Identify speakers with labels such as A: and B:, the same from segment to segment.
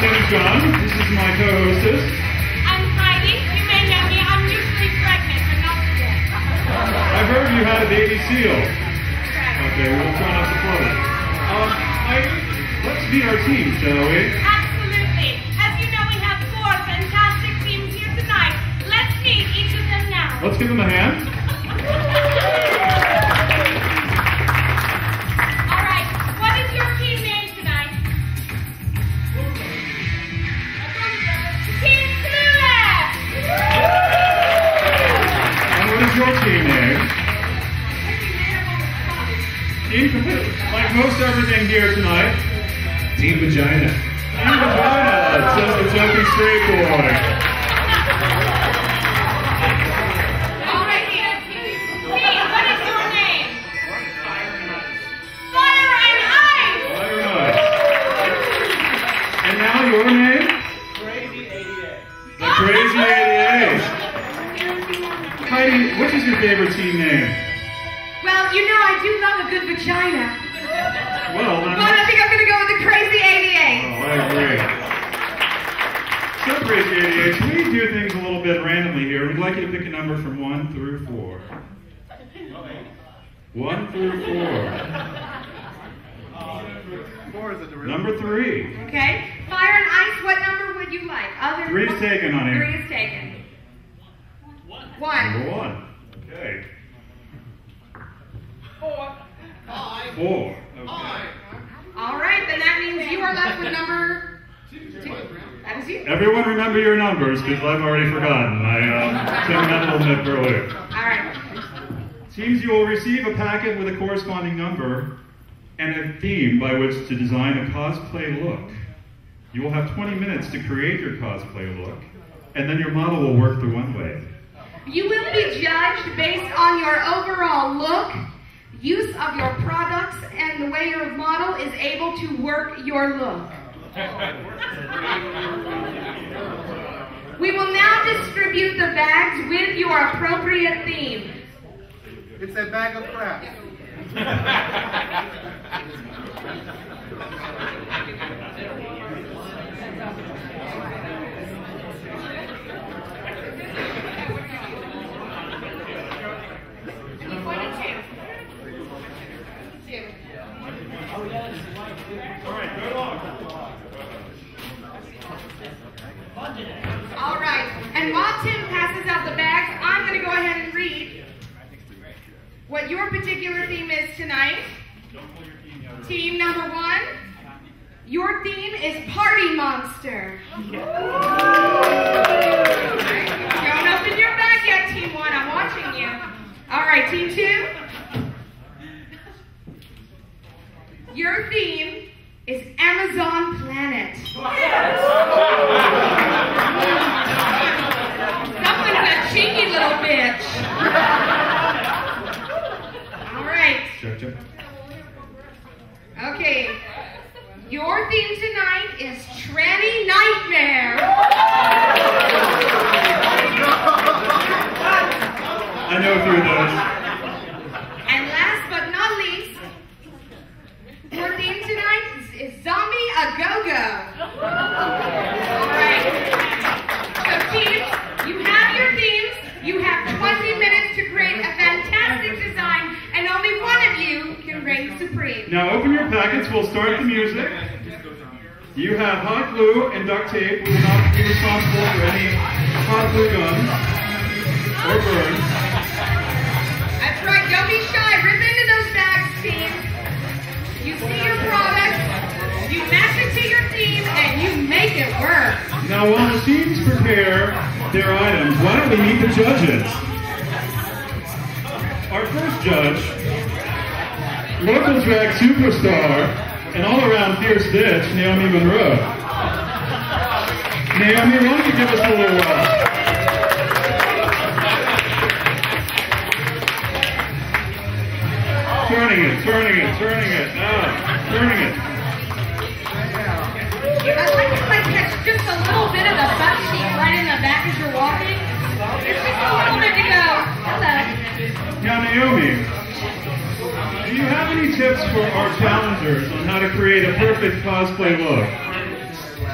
A: This is my co-hostess.
B: I'm Heidi. You may know me. I'm usually pregnant, but not today.
A: I heard you had a baby seal. Okay, we'll try not to flood it. Heidi, let's meet our team, shall we?
B: Absolutely. As you know, we have 4 fantastic teams here tonight. Let's meet each of them now.
A: Let's give them a hand.
B: All right. What is your team name tonight? Team Clueless.
A: And what is your team name? Team Complete. Like most everything here tonight.
C: Team Vagina.
A: Team Vagina, says the chunky straight boy.
B: All right, team, what is your name? Fire and Ice.
A: Fire and Ice. And now your name?
D: Crazy 88.
A: The Crazy 88. Heidi, which is your favorite team name?
E: Well, you know I do love a good vagina.
A: Well,
E: But I think I'm going to go with the Crazy 88.
A: Oh, I agree. So, Crazy 88, we do things a little bit randomly here. We'd like you to pick a number from 1 through 4. 1 through 4. Number 3.
E: Okay. Fire and Ice, what number would you like?
A: 3 is taken, honey.
E: 3 is taken. 1.
A: Number 1. Okay.
D: 4. 5.
A: 4. Okay.
E: All right, then that means you are left with number 2. That is you.
A: Everyone remember your numbers, because I've already forgotten. I took that little nip earlier.
E: All right.
A: Teams, you will receive a packet with a corresponding number and a theme by which to design a cosplay look. You will have 20 minutes to create your cosplay look, and then your model will work the runway.
E: You will be judged based on your overall look, use of your products, and the way your model is able to work your look. We will now distribute the bags with your appropriate theme.
D: It's a bag of crap.
E: All right, and while Tim passes out the bags, I'm going to go ahead and read what your particular theme is tonight. Team number 1, your theme is Party Monster. Don't open your bag yet, Team 1, I'm watching you. All right, Team 2, your theme is Amazon Planet. Someone's a cheeky little bitch. All right.
A: Check.
E: Okay. Your theme tonight is Tranny Nightmare.
A: I know a few of those.
E: And last but not least, your theme tonight is Zombie A-Go-Go. All right. So teams, you have your themes. You have 20 minutes to create a fantastic design, and only one of you can reign supreme.
A: Now open your packets, we'll start the music. You have hot glue and duct tape. We will not be responsible for any hot glue guns or burns.
E: That's right, don't be shy. Rip into those bags, team. You see your product, you match it to your theme, and you make it work.
A: Now while the teams prepare their items, why don't we meet the judges? Our first judge, local drag superstar, and all-around fierce bitch, Naomi Monroe. Naomi, why don't you give us a little turning it, turning it.
E: I'd like to catch just a little bit of the butt cheek right in the back as you're walking. It's just a little bit to go. Hello.
A: Now, Naomi, do you have any tips for our challengers on how to create a perfect cosplay look?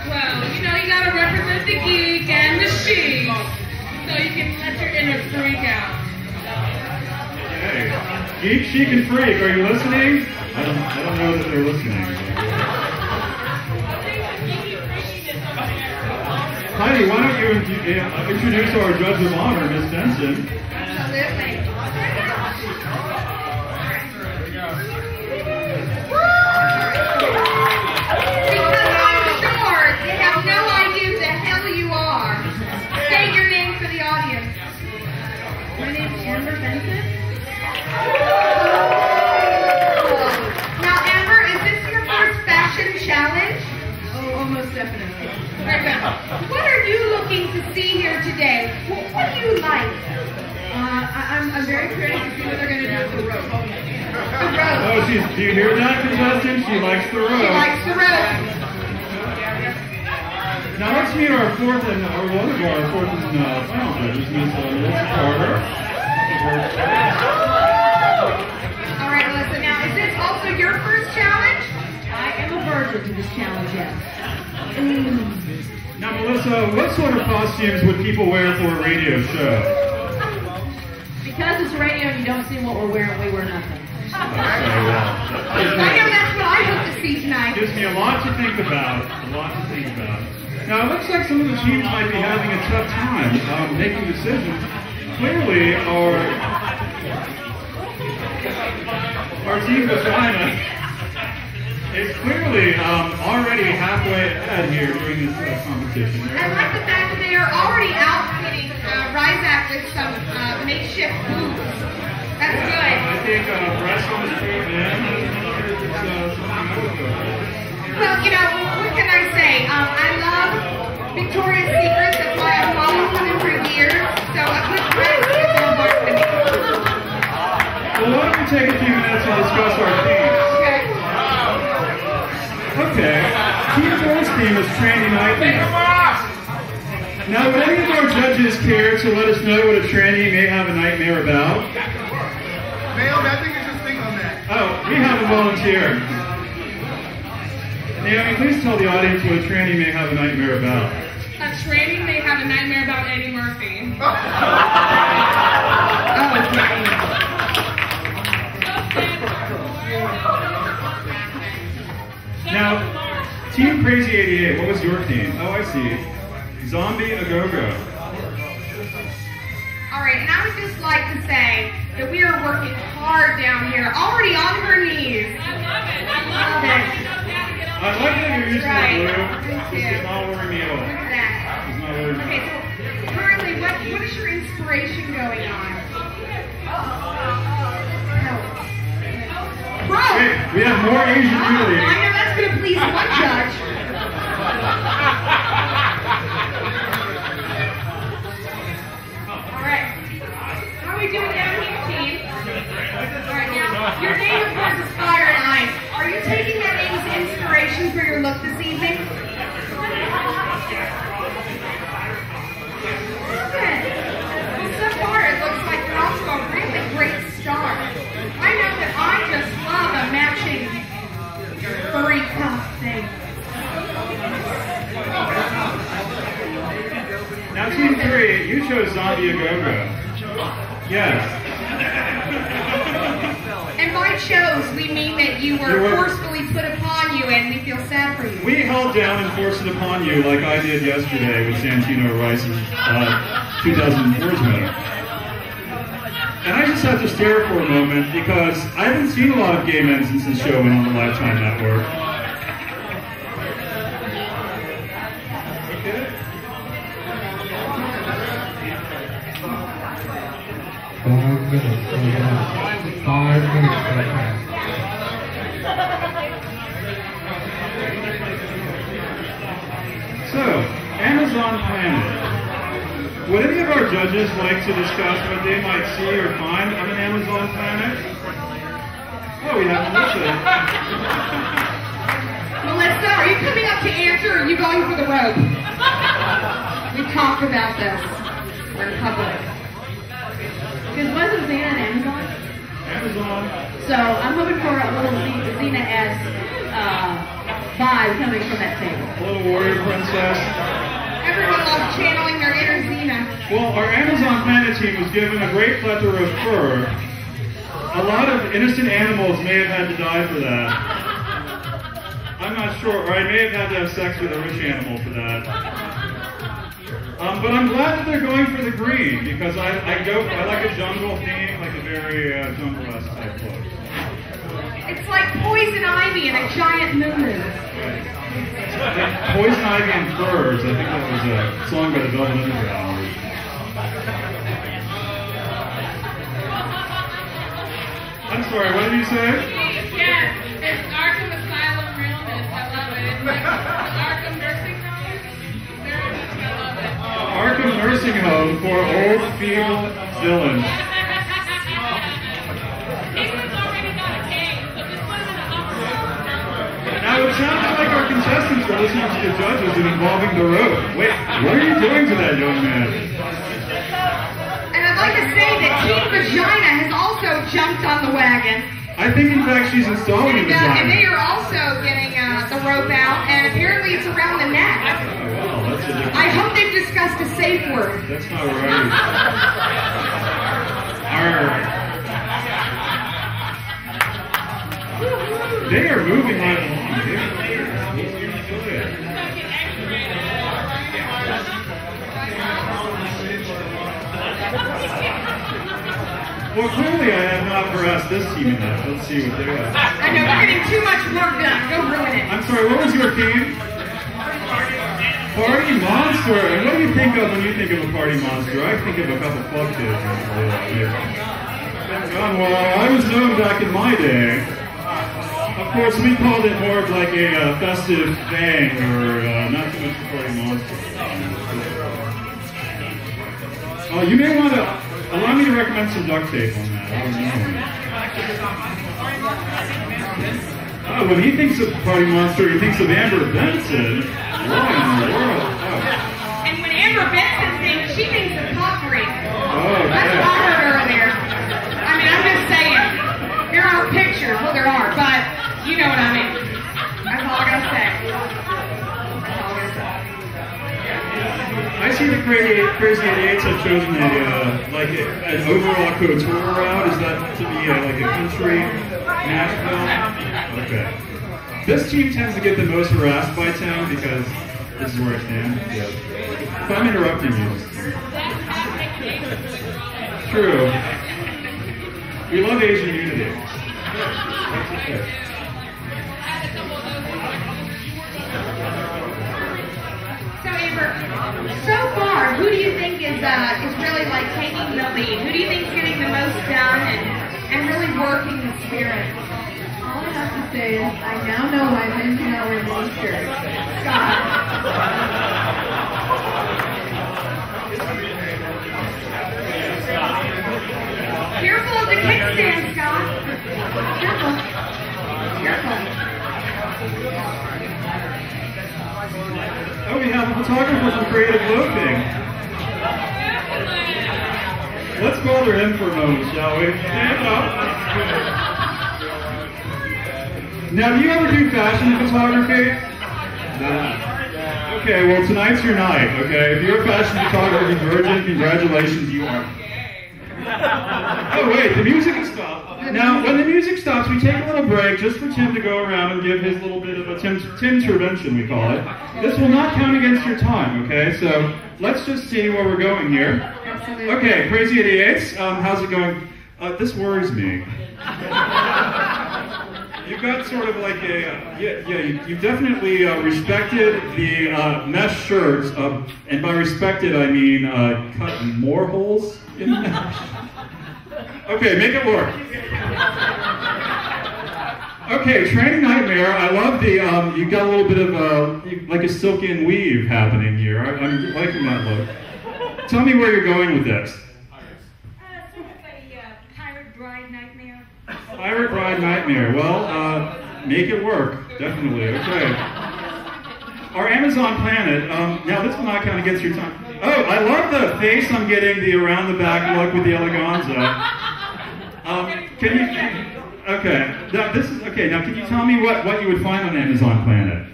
B: Well, you know, you gotta represent the geek and the chic, so you can let your inner freak out.
A: Hey, geek, chic, and freak, are you listening? I don't know that they're listening. Heidi, why don't you introduce our Judge of Honor, Miss Denson?
E: Absolutely. Because I'm sure they have no idea who the hell you are. State your name for the audience. My name's Amber Benson. Now, Amber, is this your first fashion challenge? Oh, almost definitely. What are you looking to see here today? What do you like? I'm very curious to see what they're going to do with the rope. The rope.
A: Oh, do you hear that, contestant? She likes the rope.
E: She likes the rope.
A: Now let's meet our fourth and final judges, Miss Melissa Carter.
E: All right, Melissa. Now, is this also your first challenge?
F: I am a virgin to this challenge, yes.
A: Now, Melissa, what sort of costumes would people wear for a radio show?
F: Because it's radio and you don't see what we're wearing, we wear nothing.
E: I know that's what I hope to see tonight.
A: Gives me a lot to think about. Now, it looks like some of the teams might be having a tough time making decisions. Clearly, our team Vagina is clearly already halfway ahead here during this competition.
E: I like the fact that they are already outfitting Ryzak with some makeshift boots. That's good.
A: I think Breast on the street,
E: Well, you know, what can I say? I love Victoria's Secret. That's why I've followed them for years. So a good dress is important to me.
A: Well, why don't we take a few minutes to discuss our teams?
E: Okay.
A: Okay. Team 4's team is Tranny Nightmare. Now, would any of our judges care to let us know what a tranny may have a nightmare about?
D: Naomi, I think you should speak on that.
A: Oh, we have a volunteer. Naomi, please tell the audience what a tranny may have a nightmare about.
B: A tranny may have a nightmare about Eddie Murphy.
A: Now, Team Crazy 88, what was your team? Oh, I see. Zombie A Go-Go.
E: All right, and I would just like to say that we are working hard down here, already on her knees.
B: I love it.
A: I like that you're using
E: Right.
A: the blue.
E: Me too.
A: This does not worry me at all.
E: Look at that.
A: Does not worry me.
E: Okay, so currently, what is your inspiration going on? Bro!
A: Wait, we have more Asian
E: I
A: Julie.
E: know that's going to please one judge. All right. How are we doing down here, team? All right, now, your name, of course, is Fire and Ice. Are you taking that name as inspiration for your look this evening? Good. Well, so far, it looks like you're off to a really great start. I know that I just love a matching furry costume.
A: Now, Team 3, you chose Zombie A Go-Go. Yes.
E: And by chose, we mean that you were forcefully put upon you and we feel sad for you.
A: We held down and forced it upon you like I did yesterday with Santino Rice's 2004's winner. And I just have to stare for a moment because I haven't seen a lot of gay men since this show went on the Lifetime Network. Okay.
C: 5 minutes. 5 minutes.
A: So, Amazon Planet. Would any of our judges like to discuss what they might see or find on an Amazon planet? Oh, we have Melissa.
E: Melissa, are you coming up to answer or are you going for the rope? We talked about this. We're in public.
F: Because wasn't Xena an Amazon?
A: Amazon.
F: So I'm hoping for a little Xena as vibe coming from that table.
A: A little warrior princess.
E: Everyone loves channeling their inner Xena.
A: Well, our Amazon Planet team was given a great plethora of fur. A lot of innocent animals may have had to die for that. I'm not sure, or I may have had to have sex with a rich animal for that. But I'm glad that they're going for the green, because I like a jungle theme, like a very jungle-esque type look.
E: It's like poison ivy and a giant moo-moo.
A: Poison ivy and furs, I think that was a song by the Velvet Underground. I'm sorry, what did you say?
B: Yes, it's Arkham Asylum Realness. I love it. It's like Arkham Nursing Home. I love it.
A: Arkham Nursing Home for old, feeble villains.
B: England's already got a case, so this one's an upper.
A: Now it sounds like our contestants are listening to the judges and involving the rope. Wait, what are you doing to that young man?
E: And I'd like to say that Team Vagina has also jumped on the wagon.
A: I think, in fact, she's installing the
E: And they
A: design.
E: are also getting the rope out, and apparently it's around the neck.
A: Oh, well, that's a different...
E: I hope they've discussed a safe word.
A: That's not right. They are moving right along. Well, clearly I have not harassed this team enough. Let's see what they're at.
E: I know, we're getting too much work done. Go ruin it.
A: I'm sorry, what was your theme? Party monster. And what do you think of when you think of a party monster? I think of a couple club kids. Well, I was known back in my day. Of course, we called it more of like a festive bang, or not too much a party monster. Oh, you may want to allow me to recommend some duct tape on that. I don't know. Oh, when he thinks of party monster, he thinks of Amber Benson. What in the world? Oh.
E: And when Amber Benson thinks, she thinks of potpourri.
A: Oh,
E: That's
A: yeah.
E: what I heard earlier. I mean, I'm just saying. There are pictures. Well, there are, but you know what I mean. That's all I gotta say. That's all I gotta say.
A: I see the Crazy 88s have chosen an overall couture route. Is that to be like a country Nashville? Okay. This team tends to get the most harassed by Tim because this is where I stand. Yeah. If I'm interrupting you. True. We love Asian unity. That's okay.
E: So Amber, so far, who do you think is really like taking the lead? Who do you think is getting the most done and really working the spirit?
F: All I have to say is I now know why men do not wear monsters.
E: Careful of the kickstand, Scott. Careful. Careful.
A: Oh, we have a photographer from Creative Loafing. Let's bother him for a moment, shall we? Stand up. Now, do you ever do fashion photography? No. Okay, well, tonight's your night, okay? If you're a fashion photography virgin, congratulations, you are. Oh, wait, the music has stopped. Now, when the music stops, we take a little break just for Tim to go around and give his little bit of a Tim intervention, we call it. This will not count against your time, okay? So let's just see where we're going here.
E: Absolutely.
A: Okay, Crazy 88s, how's it going? This worries me. You've got sort of like you've definitely respected the mesh shirts, and by respected I mean cut more holes in the mesh. Okay, make it work. Okay, Training Nightmare. I love the, you got a little bit of like a silken weave happening here. I'm liking that look. Tell me where you're going with this.
B: Sort of a pirate bride nightmare.
A: Pirate Bride Nightmare. Well, make it work. Definitely. Okay. Our Amazon Planet. Now, this will not count against your time. Oh, I love the face I'm getting, the around the back look with the eleganza. Can you... Okay. Now this is okay. Now, can you tell me what you would find on Amazon Planet?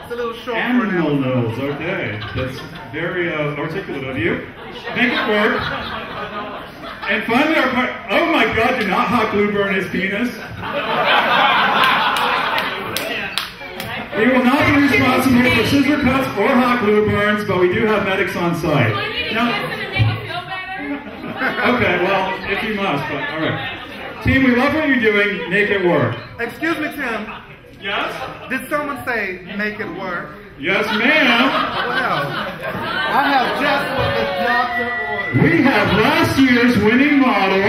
D: It's a little short for
A: Animal
D: now.
A: nose. Okay, that's very articulate of you. Make it work. And finally, our part. Oh my God! Do not hot glue burn his penis. We will not be responsible for scissor cuts or hot glue burns, but we do have medics on site.
B: Do I need to
A: Now,
B: kiss him to make it feel better?
A: okay, well, if you must, but all right. Team, we love what you're doing. Make it work.
D: Excuse me, Tim.
A: Yes?
D: Did someone say make it work?
A: Yes, ma'am.
D: Well, I have just what the doctor ordered.
A: We have last year's winning model,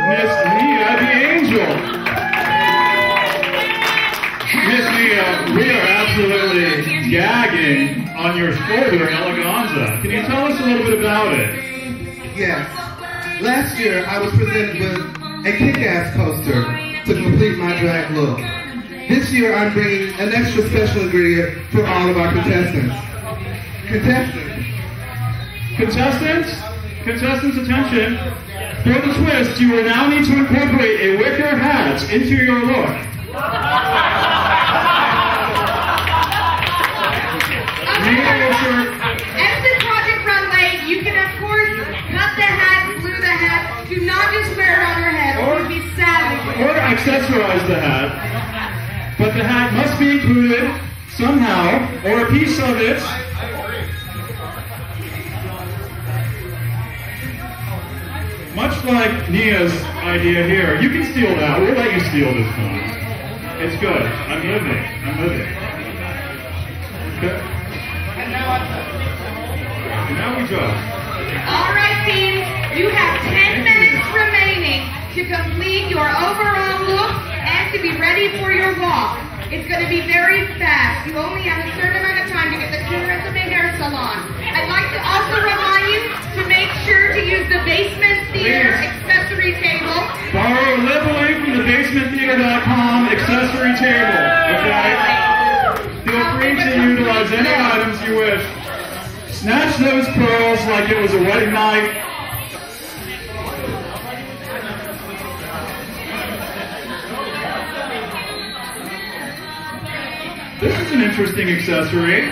A: Miss Nia the Angel. Miss Nia, we are absolutely gagging on your shoulder eleganza. Can you tell us a little bit about it?
C: Yes. Last year, I was presented with a kick-ass poster to complete my drag look. This year, I'm bringing an extra special ingredient for all of our contestants.
A: Contestants, attention. For the twist, you will now need to incorporate a wicker hat into your look.
E: Exit Project Runway, you can of course cut the hat, glue the hat. Do not just wear it on your head, or it would be savage.
A: Or accessorize the hat. But the hat must be included somehow, or a piece of it. Much like Nia's idea here. You can steal that. We'll let you steal this one. It's good. I'm living. Okay. And now we go.
E: All right, team, you have 10 minutes remaining to complete your overall look and to be ready for your walk. It's going to be very fast. You only have a certain amount of time to get the clearance of the hair salon. I'd like to also remind you to make sure to use the Basement Theater accessory table.
A: Borrow liberally from the basementtheater.com accessory table. Okay? Feel free to utilize any items you wish. Snatch those pearls like it was a wedding night. This is an interesting accessory.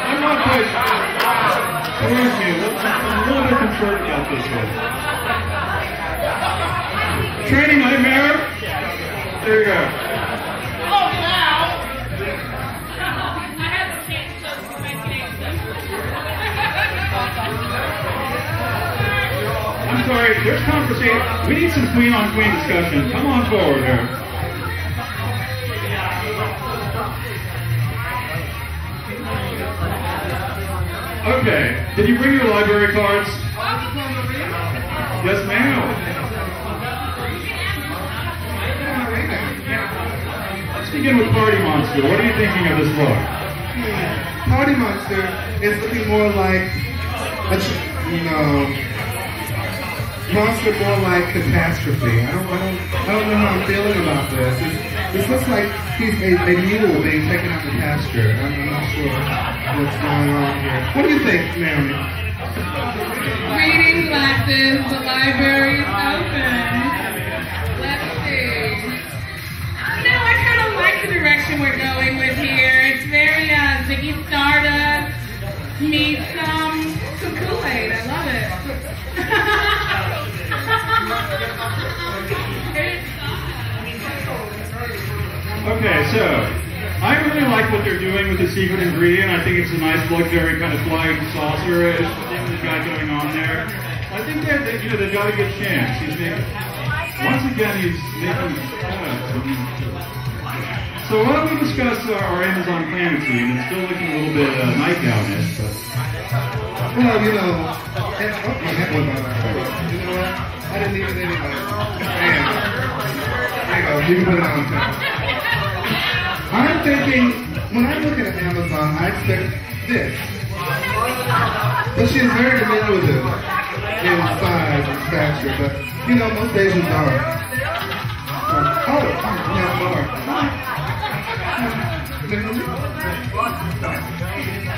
A: I'm not quite towards me. I'm a little bit concerned about this one. Training nightmare. There you go. I'm sorry, there's conversation. We need some queen-on-queen discussion. Come on forward here. Okay, did you bring your library cards? Yes, ma'am. Let's begin with Party Monster. What are you thinking of this look?
C: Party Monster is looking more like monster more like catastrophe. I don't know how I'm feeling about this. This looks like he's a mule being taken out to pasture. I'm not sure what's going on here. What do you think, Naomi?
B: Reading glasses, the library is open. Let's see. No, I kind of like the direction we're going with here. It's very Ziggy Stardust meets some Kool-Aid. I love it.
A: Okay, so I really like what they're doing with the secret ingredient. I think it's a nice look, very kind of flying saucer-ish thing they've got going on there. I think they've got a good chance. He's making, once again, he's making. So why don't we discuss our Amazon Planet team? It's still looking a little bit nightgown-ish, but.
C: Well, you know what? I didn't need it anyway. Damn. There you go. You can put it on top. I'm thinking, when I look at Amazon, I expect this. But she's very diminutive in size and stature, but, you know, most Asians are.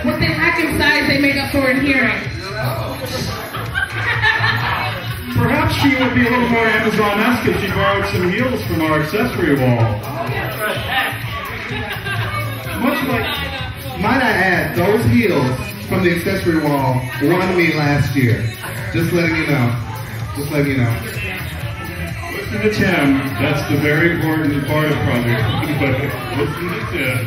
B: What the heck in size they make up for in hearing?
A: Perhaps she would be a little more Amazon-esque if she borrowed some heels from our accessory wall.
C: Much like, might I add, those heels from the accessory wall won me last year. Just letting you know. Just letting you know.
A: Listen to Tim. That's the very important part of Project. Listen to Tim.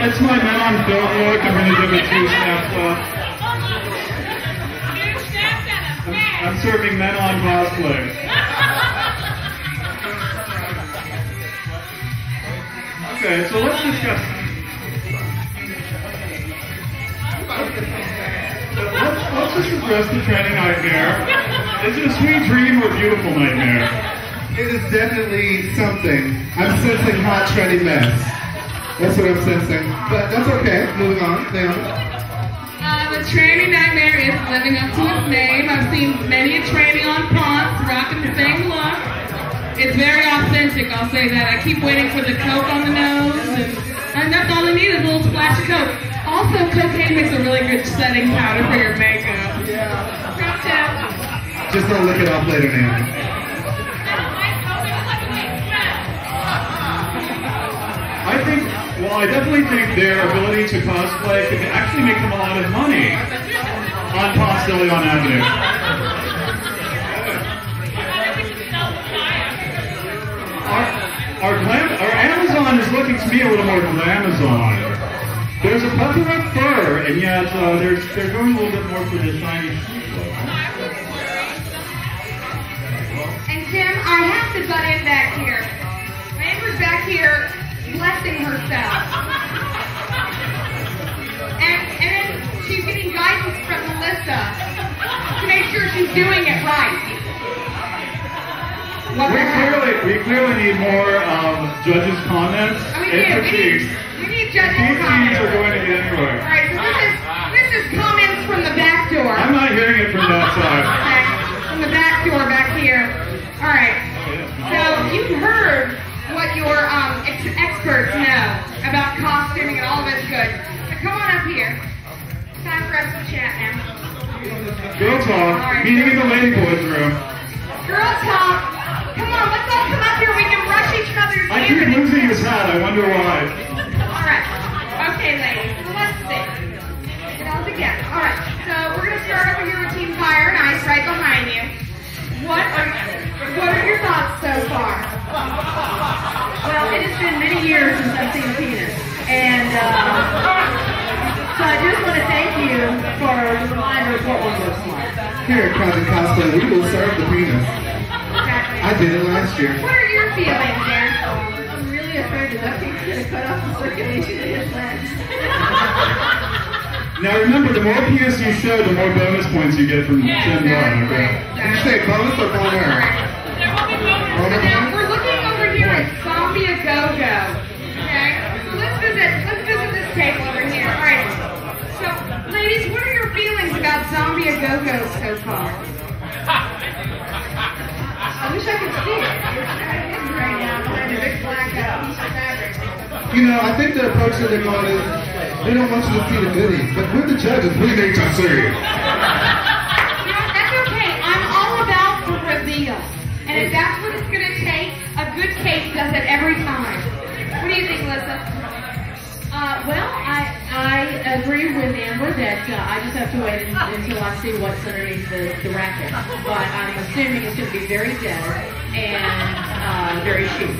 A: It's my men on film look. I'm going to give it 2 snaps up. I'm serving men on cosplay. Okay, so let's discuss. Let's just address the training nightmare. Is it a sweet dream or a beautiful nightmare?
C: It is definitely something. I'm sensing hot, trendy mess. That's what I'm sensing. But that's okay. Moving on. Naomi.
B: The training nightmare is living up to its name. I've seen many a training on Ponce rocking the same look. It's very authentic, I'll say that. I keep waiting for the coke on the nose, and that's all I need is a little splash of coke. Also, cocaine makes a really good setting powder for your makeup. Yeah.
C: Just don't lick it off later, Naomi.
A: I definitely think their ability to cosplay could actually make them a lot of money on Ponce de Leon Avenue. Our Amazon is looking to me a little more glamazon. There's a plethora of fur, and yet they're going a little bit more for the shiny sheep look.
E: And Tim, I have to butt in back here. Amber's back here blessing herself. And then she's getting guidance from Melissa to make sure she's doing it right.
A: We clearly need more judges' comments.
E: We need judges' comments.
A: Are going to get anywhere.
E: All right, so this is comments from the back door.
A: I'm not hearing it from that side.
E: Okay, from the back door back here. All right. So you've heard what your experts know about costuming, and all of it's good. So come on up here. Time for us to chat now.
A: Girl talk.
E: Right.
A: Meeting in the lady boys room.
E: Girl talk. Come on, let's all come up here. We can brush each other's
A: I keep
E: hair.
A: losing his hat. I wonder why.
E: All right. Okay, ladies. So let's see. Get all together. All right. So we're going to start over here with Team Fire and Ice right behind you. What are your thoughts so far?
F: Well, it has been many years since I've seen a penis. And so I just want to thank you for the reminder of what one looks like.
C: Here at Project Cosplay, we will serve the penis.
E: Exactly.
C: I did it last year.
E: What are your feelings there?
F: I'm really afraid that nothing's going to cut off the circulation in his legs.
A: Now remember, the more penis you show, the more bonus points you get from Tim Dunn, okay?
C: Did you say bonus or boner?
E: So now we're looking over here at Zombie A Go-Go. Okay? So let's visit this table over here. Alright. So, ladies, what are your feelings about Zombie A Go-Go so far? I wish I could see it. It's kind of hidden right now behind a big black piece of fabric.
C: You know, I think the approach that they're going is, they don't want you to see the goodies, but we're the judges, we need to see it.
E: That's okay. I'm all about the reveal. And if that's what it's going to take, a good cake does it every time. What do you think, Melissa?
F: Well, I agree with Amber that I just have to wait until I see what's underneath the racket. But I'm assuming it's going to be very dead and very chic.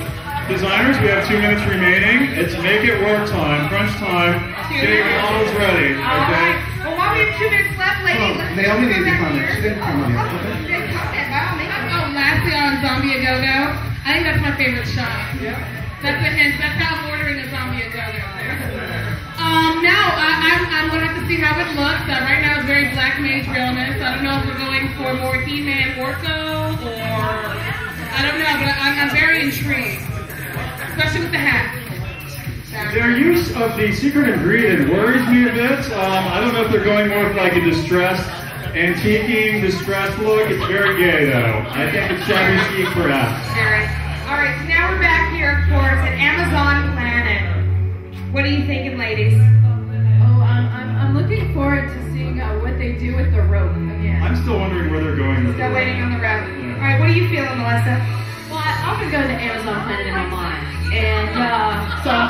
A: Designers, we have 2 minutes remaining. It's make it work time, crunch time. Get your models ready,
E: All
A: okay?
E: right. Well, while we have 2 minutes left, ladies, let's
C: Naomi needs to
E: back
C: comment.
E: here.
C: She didn't comment yet. Okay.
E: You didn't comment, by all means.
B: Oh, lastly on Zombie A Go-Go, I think that's my favorite shot.
C: Yeah.
B: That's a hint. That's how I'm ordering a Zombie A Go-Go. Now, I'm going to have to see how it looks. Right now it's very Black Mage realness. I don't know if we're going for more He-Man Orko or... I don't know, but I'm very intrigued. Especially with the hat.
A: Their use of the secret ingredient worries me a bit. I don't know if they're going more with like a distressed, antiquing, distressed look. It's very gay though. I think it's shabby chic perhaps.
E: All right, so now we're back here, of course, at Amazon Planet. What are you thinking, ladies?
F: Oh, I'm looking forward to seeing what they do with the rope again.
A: I'm still wondering where they're going with
E: Still
A: the
E: waiting on the rope. All right, what are you feeling, Melissa?
F: Well, I often go to the Amazon planet in my mind, and so I'm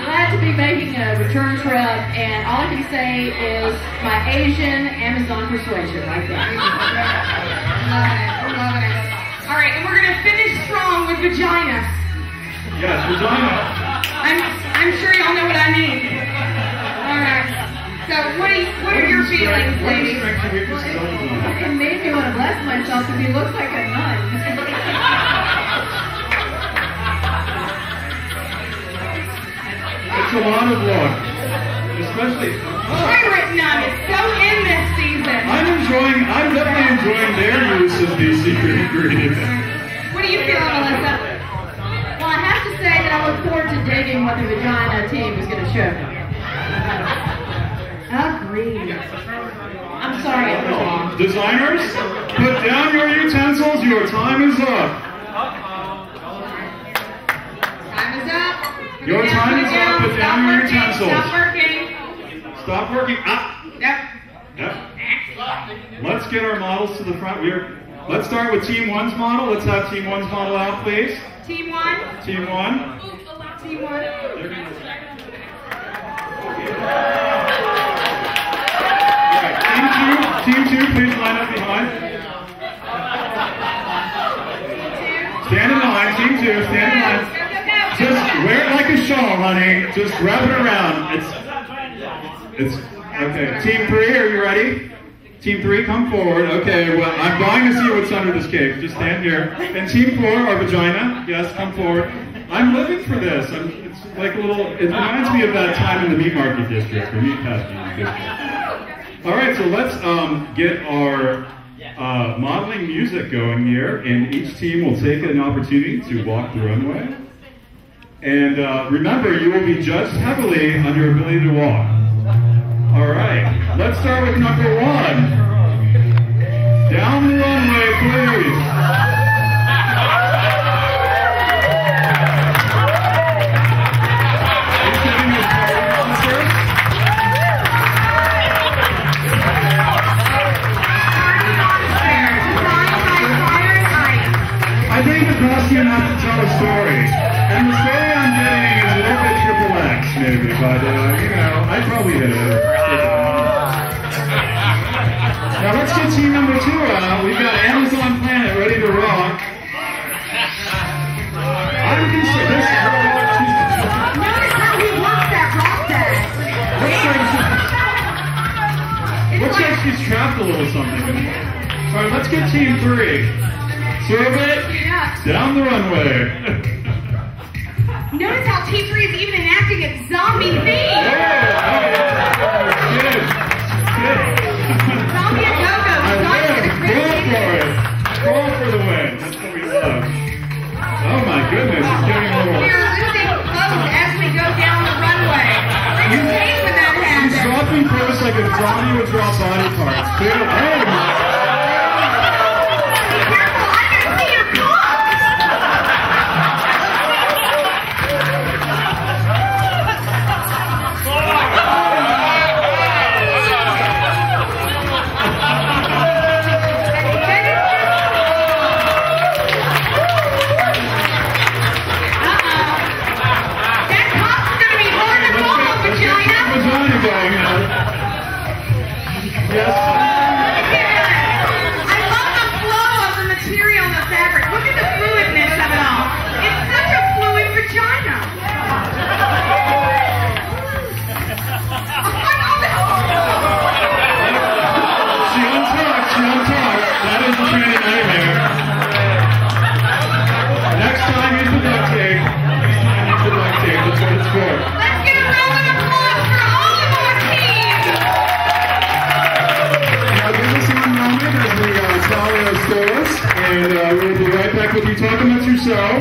F: glad to be making a return trip, and all I can say is my Asian Amazon persuasion right there.
E: Love it. We're loving it. All right, and we're going to finish strong with vagina.
A: Yes, vagina.
E: I'm sure y'all know what I mean. All right. So what are your feelings, ladies?
F: It made me want to bless myself because he looks like a nun.
A: It's a lot of luck, especially.
E: Pirate nun is so in this season.
A: I'm definitely enjoying their use of these secret ingredients.
E: What are you feeling, Melissa?
F: Well, I have to say that I look forward to digging what the vagina team is going to show me. Agreed. I'm sorry, I'm wrong.
A: Designers, put down your utensils. Your time is up.
E: Time is up.
A: Your time is up. Put down your utensils.
E: Stop working.
A: Stop working. Ah.
E: Yep.
A: Yep. Let's get our models to the front. Let's start with Team 1's model. Let's have Team 1's model out, please.
E: Team 1.
A: Team 1.
E: Team 1.
A: Alright, Team 2, please line up behind. Stand in line, Team 2, stand in line. Just wear it like a shawl, honey. Just wrap it around. It's okay. Team 3, are you ready? Team 3, come forward. Okay, well, I'm dying to see what's under this cape. Just stand here. And Team 4, our vagina. Yes, come forward. I'm living for this. It's like a little, it reminds me of that time in the meat market district, or meat packing district. All right, so let's get our modeling music going here, and each team will take an opportunity to walk the runway. And remember, you will be judged heavily on your ability to walk. All right, let's start with number 1. Down the runway, please. I think the costume has to tell a story. And the story I'm getting is a little bit triple X, maybe, but, I'd probably hit it. Now let's get team number 2 out. We've got Amazon Planet ready to rock. I'm concerned.
E: Notice how he works that rock bag.
A: Looks like she's trapped a little something. All right, let's get team 3. Serve it down the runway.
E: Notice how Team 3 is even enacting its zombie theme.
A: Good.
E: Zombie and go-go.
A: Crawl for the win. That's what we love. Oh my goodness, it's getting a little.
E: We're losing clothes as we go down the runway. I just hate when that happens.
A: She's dropping clothes like a zombie would drop body parts.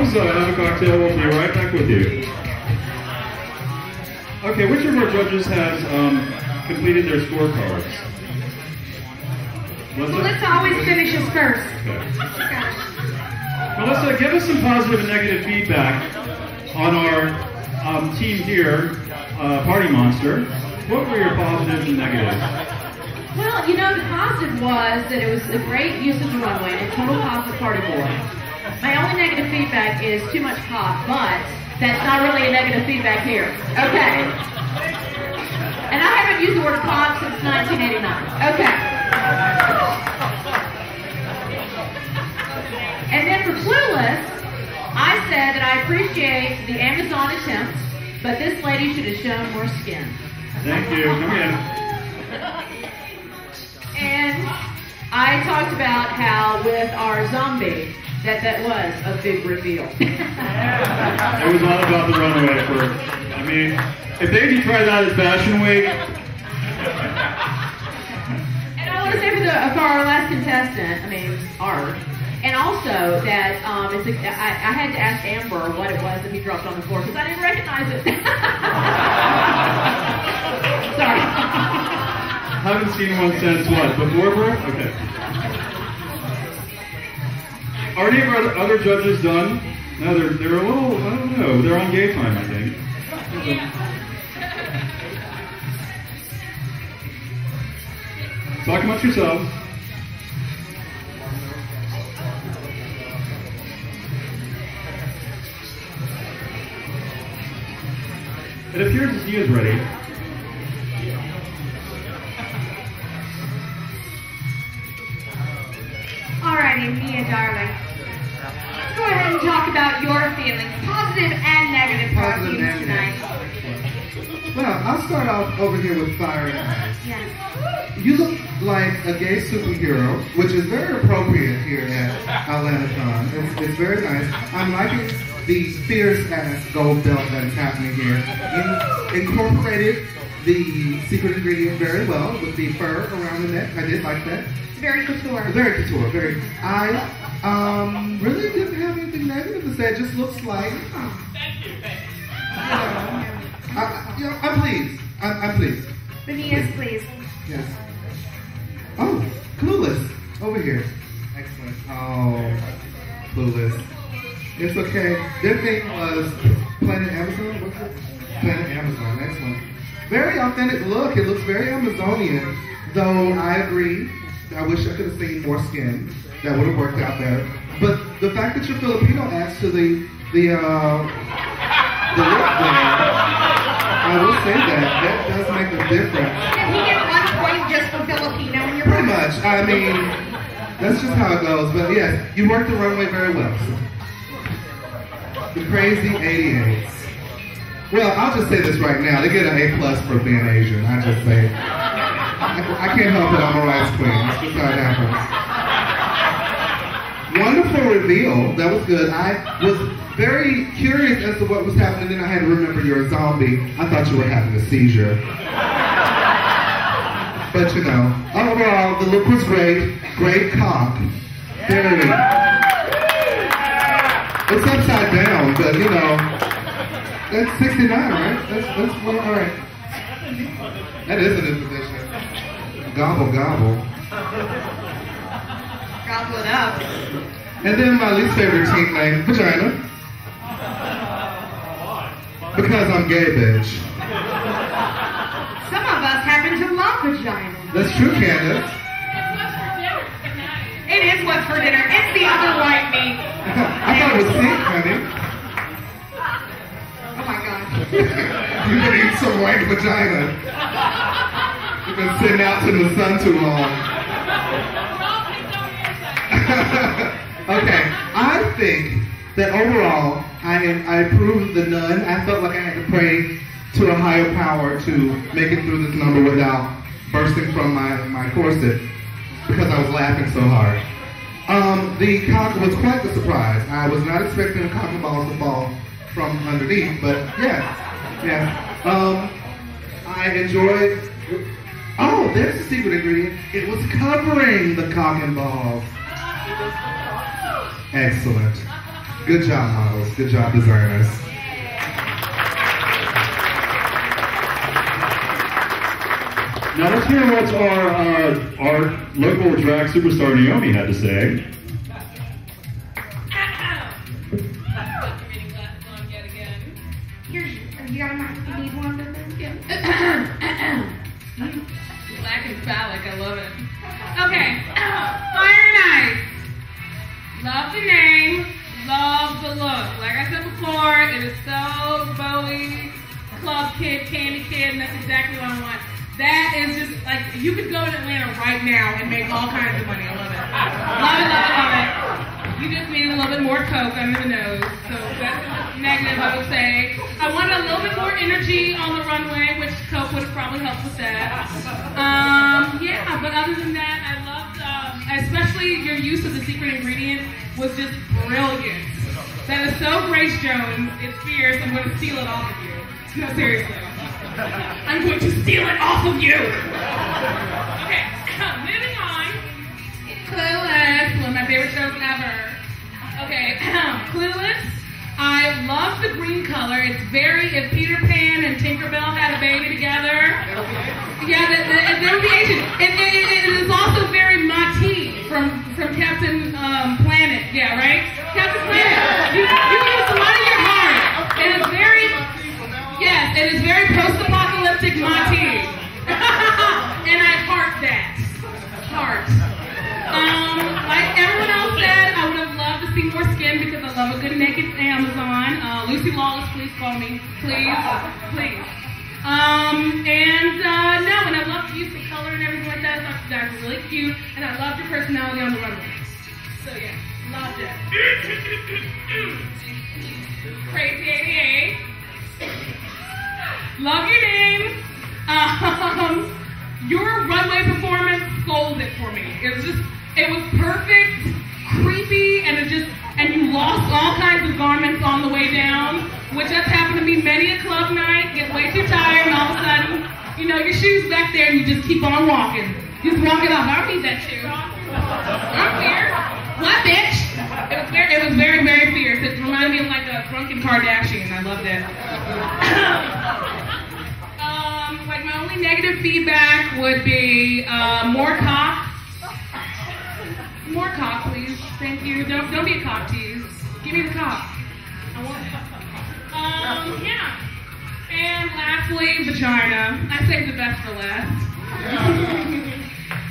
A: Have a cocktail, we'll be right back with you. Okay, which of our judges has completed their scorecards?
E: Melissa always finishes first.
A: Okay. Melissa, give us some positive and negative feedback on our Team here, Party Monster, what were your positives and negatives?
F: Well, you know, the positive was that it was a great use of the runway and a total positive party board. My only negative feedback is too much pop, but that's not really a negative feedback here. Okay. And I haven't used the word pop since 1989. Okay. And then for Clueless, I said that I appreciate the Amazon attempt, but this lady should have shown more skin.
A: Thank you. Come in.
F: And I talked about how with our zombie, that was a big reveal.
A: It was all about the runway first. I mean, if they could try that as Fashion Week.
F: And I want to say for our last contestant, Art, and also that I had to ask Amber what it was that he dropped on the floor because I didn't recognize it. Sorry.
A: Haven't seen one since what? Before birth? Okay. Are any of our other judges done? No, they're a little, I don't know, they're on gay time, I think. Talk amongst yourselves. It appears as he is ready.
E: Alrighty, Mia, darling. Let's go ahead and talk about your feelings, positive and negative
C: Positive
E: proteins
C: and
E: tonight.
C: Well, I'll start off over here with Fire and Ice.
E: Yes.
C: You look like a gay superhero, which is very appropriate here at Outlantacon. It's very nice. I'm liking the fierce-ass gold belt that is happening here. You incorporated the secret ingredient very well with the fur around the neck. I did like that.
E: It's very couture.
C: Very couture. Very. I really didn't have anything negative to say. It just looks like. I'm pleased. I'm pleased.
E: Benias, please.
C: Yes. Oh, Clueless. Over here. Excellent. Oh, Clueless. It's okay. Their thing was Planet Amazon. What's it? Planet Amazon. Excellent. Very authentic look. It looks very Amazonian. Though I agree. I wish I could have seen more skin. That would have worked out better. But the fact that you're Filipino adds to the look there. I will say that does make a difference.
E: Did he get 1 point just for Filipino in your
C: Pretty
E: book?
C: much. I mean, that's just how it goes. But yes, you worked the runway very well. The crazy 88s. Well, I'll just say this right now. They get an A+ for being Asian. I just say. I can't help it. I'm a rice queen. That's just how it happens. Wonderful reveal. That was good. I was very curious as to what was happening. Then I had to remember you're a zombie. I thought you were having a seizure. But you know, overall, the look was great. Great cock. Very. It's upside down, but you know, that's 69, right? That's well, all right. That is a new position. Gobble, gobble.
E: Gobble it up.
C: And then my least favorite team name, Vagina. Because I'm gay, bitch.
E: Some of us happen to love vagina.
C: That's true, Candace.
E: It is what's for dinner. It's the other white meat.
C: I thought it was sick, honey.
E: Oh my god.
C: You can eat some white vagina. You've been sitting out in the sun too long. Okay, I think that overall, I approved the nun. I felt like I had to pray to a higher power to make it through this number without bursting from my corset because I was laughing so hard. The cock was quite the surprise. I was not expecting the cock and balls to fall from underneath, but yeah. I enjoyed. Oh, there's the secret ingredient. It was covering the cock and balls. Excellent. Good job, models. Good job, designers.
A: Now let's hear what our local drag superstar Naomi had to say.
E: Here's
B: love it. Okay, Fire and Ice. Love the name, love the look. Like I said before, it is so Bowie, club kid, candy kid, and that's exactly what I want. That is just like, you could go to Atlanta right now and make all kinds of money. I love it. Love it, love it, love it. You just need a little bit more Coke under the nose. So that's negative, I would say. I wanted a little bit more energy on the runway, which Coke would have probably helped with that. Yeah, but other than that, I loved, especially your use of the secret ingredient was just brilliant. That is so Grace Jones. It's fierce. I'm going to steal it off of you. No, seriously. I'm going to steal it off of you. Okay, moving on. Clueless, one of my favorite shows ever. Okay, Clueless. I love the green color. It's very, if Peter Pan and Tinkerbell had a baby together. Yeah, they would be Asian. It is also very Mati from Captain Planet. Yeah, right? Captain Planet. You use a lot of your heart. It is very, yes, it is very post-apocalyptic Mati. And I heart that. Heart. Like everyone else said, I would have loved to see more skin because I love a good naked Amazon. Lucy Lawless, please call me. Please. Please. And I love the use of color and everything like that. I thought you guys were really cute. And I loved your personality on the runway. So yeah, loved it. Crazy 88. Love your name. Your runway performance sold it for me. It was perfect, creepy, and you lost all kinds of garments on the way down, which has happened to me many a club night. Get way too tired, and all of a sudden, your shoes back there, and you just keep on walking. You just walk it off. I don't need that shoe. I'm here. What, bitch? It was very, very fierce. It reminded me of like a drunken Kardashian. I loved it. Like my only negative feedback would be more cock. More cock, please. Thank you. Don't be a cock tease. Give me the cock. I want it. Yeah. And lastly, vagina. I saved the best for last.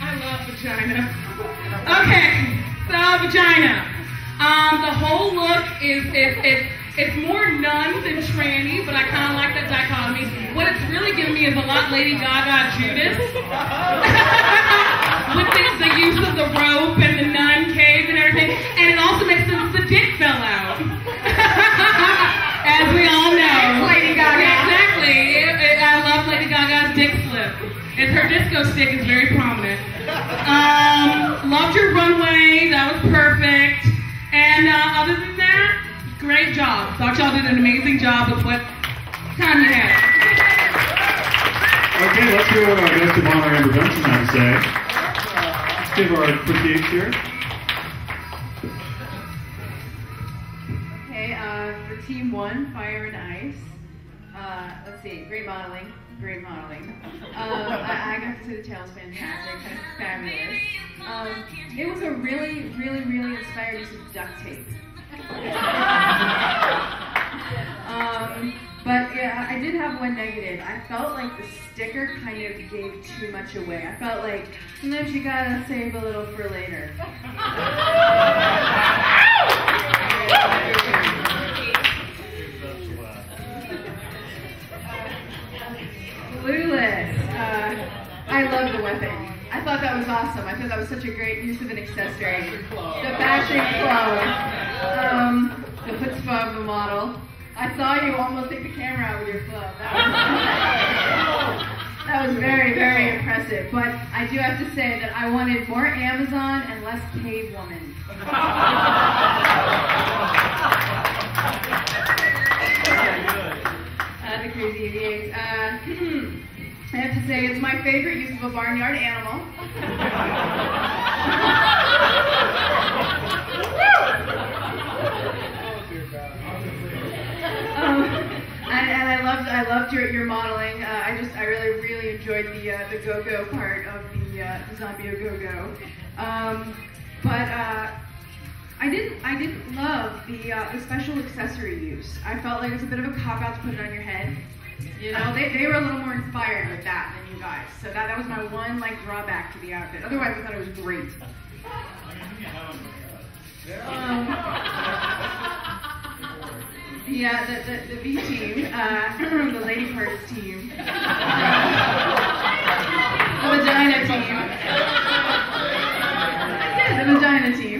B: I love vagina. Okay, so vagina. The whole look it's more nun than tranny, but I kind of like that dichotomy. What it's really giving me is a lot Lady Gaga Judas. With the use of the rope and the nun cave and everything. And it also makes sense the dick fell out. As we all know.
E: Lady Gaga.
B: Yeah, exactly. I love Lady Gaga's dick slip. Her disco stick is very prominent. Loved your runway. That was perfect. And other than that, great job. Thought y'all did an amazing job with what time you had.
A: Okay, let's hear what our guest of honor, Amber Benson, had to say. Let's give our critiques here.
G: Okay, for Team 1, Fire and Ice. Let's see, great modeling. Great modeling. I got to see the tails, fantastic, fabulous. It was a really, really, really inspired use of duct tape. But yeah, I did have one negative. I felt like the sticker kind of gave too much away. I felt like sometimes you gotta save a little for later. Clueless. I love the weapon. I thought that was awesome. I thought that was such a great use of an accessory. The fashion club. The chutzpah of the model. I saw you almost take the camera out with your club. That was very, very impressive. But I do have to say that I wanted more Amazon and less cave woman. The Crazy 88. I have to say it's my favorite use of a barnyard animal. And I loved your modeling. I really enjoyed the go-go part of the Zombie Go-Go. But I didn't love the special accessory use. I felt like it was a bit of a cop-out to put it on your head. You know, they were a little more inspired with that than you guys. So that was my one like drawback to the outfit. Otherwise, I thought it was great. Yeah, the B team, the lady parts team, the vagina team. Yeah, the vagina team.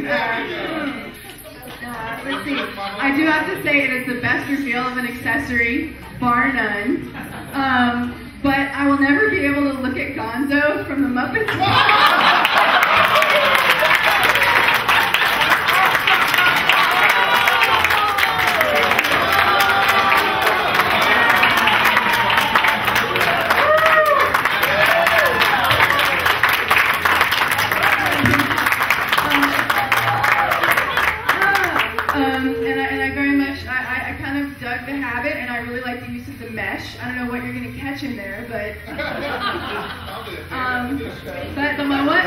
G: Let's see. I do have to say it is the best reveal of an accessory, bar none. But I will never be able to look at Gonzo from the Muppets. The habit, and I really like the use of the mesh. I don't know what you're going to catch in there, but my what?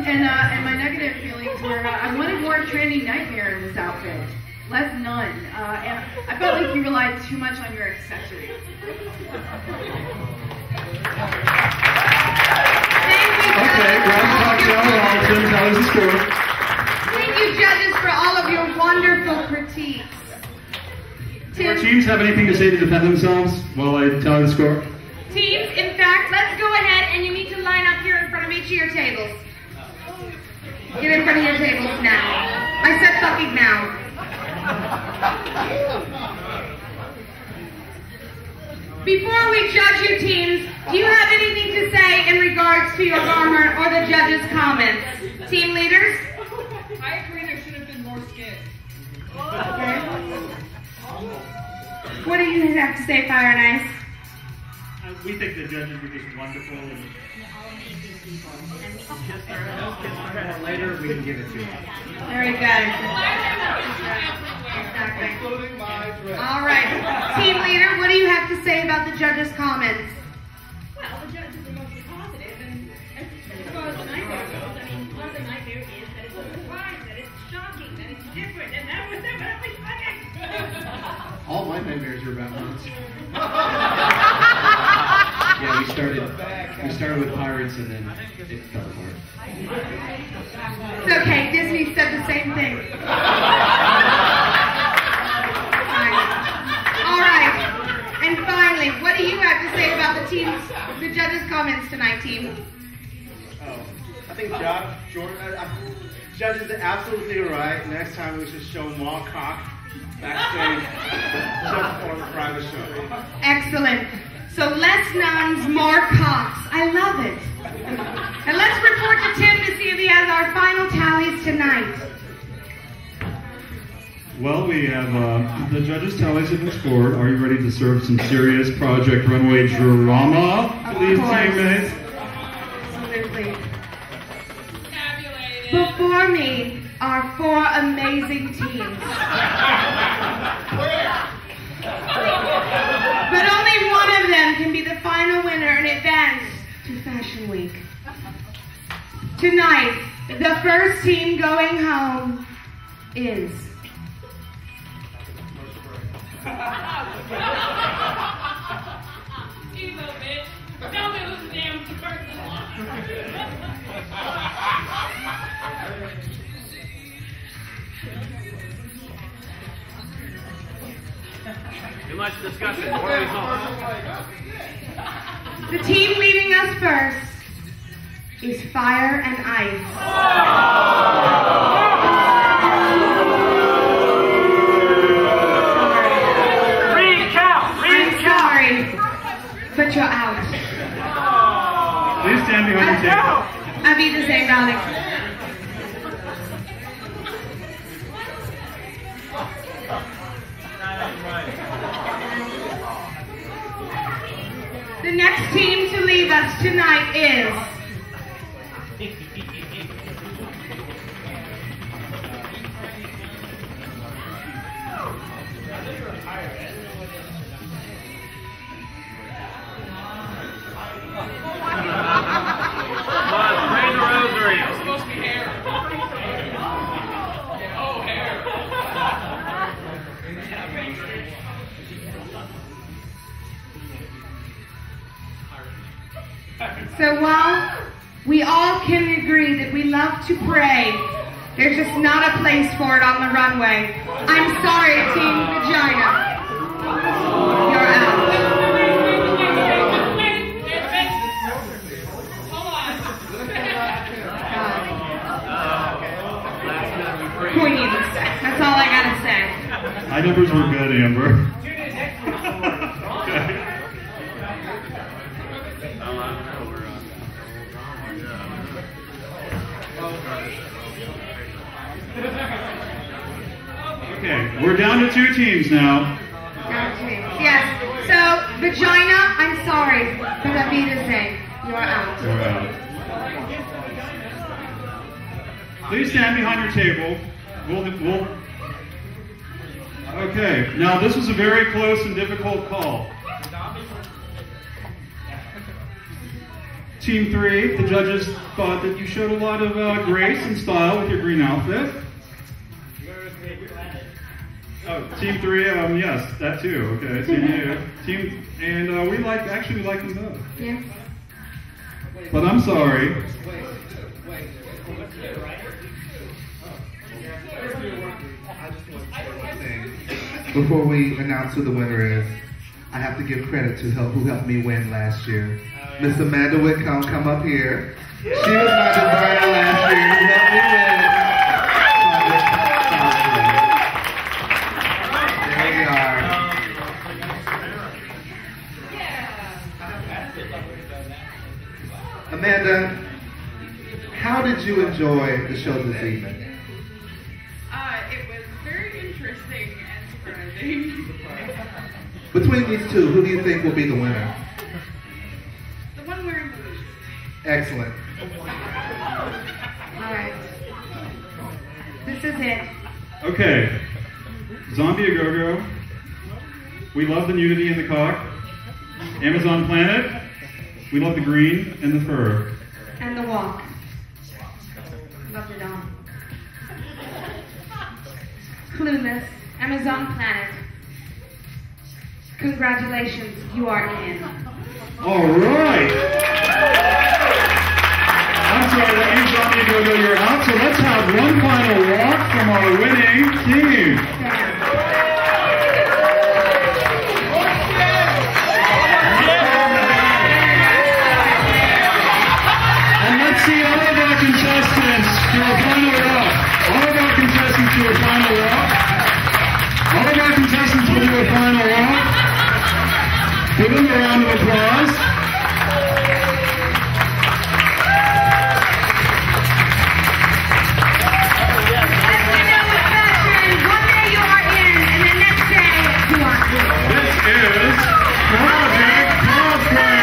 G: And my negative feelings were I wanted more trendy Nightmare in this outfit, less none, and I felt like you relied too much on your accessories.
A: Okay, grab cocktail while Tim tells the score.
E: Thank you, judges, for all of your wonderful critiques.
A: Do our teams have anything to say to defend themselves while I tell the score?
E: Teams, in fact, let's go ahead and you need to line up here in front of each of your tables. Get in front of your tables now. I said fucking now. Before we judge your teams, do you have anything to say in regards to your armor or the judges' comments? Team leaders?
B: I agree there should have been more skin.
E: Okay. What do you have to say, Fire and Ice?
H: We think the judges were just wonderful. And later we can give it to them.
E: Very good. Exactly. All right. Team leader, what do you have to say about the judges' comments?
F: Well, the judges are mostly positive, and as far as the nightmare goes, I mean, part of the nightmare is that it's a surprise, that it's shocking, that it's different, and that was definitely funny.
D: All my nightmares are about months. Yeah, we started with pirates and then it fell apart.
E: It's okay, Disney said the same thing. All right. And finally, what do you have to say about the judges' comments tonight, team?
I: I think judges are absolutely right. Next time we should show more cock backstage just for the private show.
E: Excellent. So less nuns, more cocks. I love it. And let's report to Tim to see if he has our final tallies tonight.
A: Well, we have the judges' tallies have been scored. Are you ready to serve some serious Project Runway drama for these 10 minutes?
E: Absolutely. Before me are 4 amazing teams. But only one of them can be the final winner and advance to Fashion Week. Tonight, the first team going home is...
B: Emo, bitch. Tell me who's the damn person.
H: Too much discussion. More results.
E: The team leaving us first is Fire and Ice. I'm sorry, but you're out.
A: Please stand behind the table.
E: I'll be the same, darling. The next team to leave us tonight is...
H: Pray the rosary.
E: So while we all can agree that we love to pray, there's just not a place for it on the runway. I'm sorry, Team Vagina. You're out. Queens. That's all I gotta say.
A: My numbers were good, Amber. Okay. Okay, we're down to 2 teams now.
E: Down to 2 teams. Yes. So, Vagina, I'm sorry, but that be the same. You're out.
A: You're out. Please stand behind your table. Okay, now this was a very close and difficult call. Team 3, the judges thought that you showed a lot of grace and style with your green outfit. Oh, Team 3, yes, that too. Okay, Team, and we like them both.
E: Yes.
A: But I'm sorry.
C: Before we announce who the winner is, I have to give credit to who helped me win last year. Miss Amanda Whitcomb, come up here. She was my designer last year. Who helped me win. There we are. Amanda, how did you enjoy the show this evening?
G: It was very interesting and surprising.
C: Between these two, who do you think will be the winner?
G: The one wearing blue.
C: Excellent.
E: All right. This is it.
A: Okay. Zombie A Go-Go. We love the nudity in the cock. Amazon Planet. We love the green and the fur.
E: And the walk. Loved it all. Clueless, Amazon Planet. Congratulations, you are in.
A: All right. I'm sorry, that means Zombie A Go-Go, you're out. So let's have one final walk from our winning team. And let's see all of our contestants do a final walk. All of our contestants do a final walk. All of our contestants will do a final walk. Give them a round of applause.
E: One day you are in, and the next day you are out.
A: This is Project Cosplay.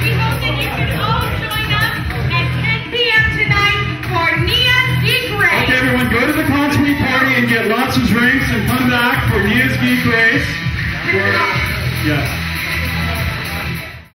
E: We hope that you can all join us at 10 p.m. tonight for Nia's Geek Race.
A: Okay, everyone, go to the Cosplay party and get lots of drinks and come back for Nia's Geek Race. Yes.